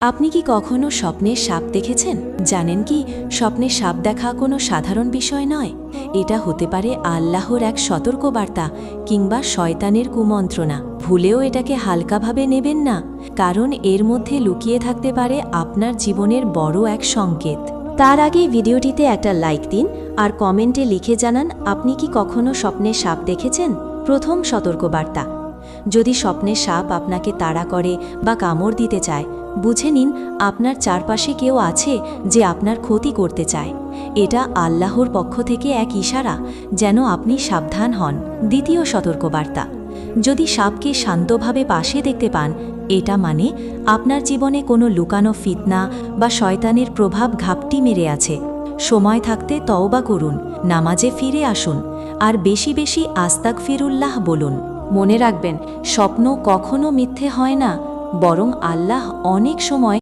আপনি কি কখনো স্বপ্নে সাপ দেখেছেন? জানেন কি, স্বপ্নে সাপ দেখা কোনো সাধারণ বিষয় নয়। এটা হতে পারে আল্লাহর এক সতর্কবার্তা কিংবা শয়তানের কুমন্ত্রণা। ভুলেও এটাকে হালকাভাবে নেবেন না, কারণ এর মধ্যে লুকিয়ে থাকতে পারে আপনার জীবনের বড় এক সংকেত। তার আগে ভিডিওটিতে একটা লাইক দিন আর কমেন্টে লিখে জানান আপনি কি কখনো স্বপ্নে সাপ দেখেছেন। প্রথম সতর্কবার্তা: যদি স্বপ্নে সাপ আপনাকে তাড়া করে বা কামড় দিতে চায়, বুঝে নিন আপনার চারপাশে কেউ আছে যে আপনার ক্ষতি করতে চায়। এটা আল্লাহর পক্ষ থেকে এক ইশারা যেন আপনি সাবধান হন। দ্বিতীয় সতর্কবার্তা: যদি সাপকে শান্তভাবে পাশে দেখতে পান, এটা মানে আপনার জীবনে কোনো লুকানো ফিতনা বা শয়তানের প্রভাব ঘাপটি মেরে আছে। সময় থাকতে তওবা করুন, নামাজে ফিরে আসুন আর বেশি বেশি আস্তাগফিরুল্লাহ বলুন। মনে রাখবেন, স্বপ্ন কখনো মিথ্যে হয় না, বরং আল্লাহ অনেক সময়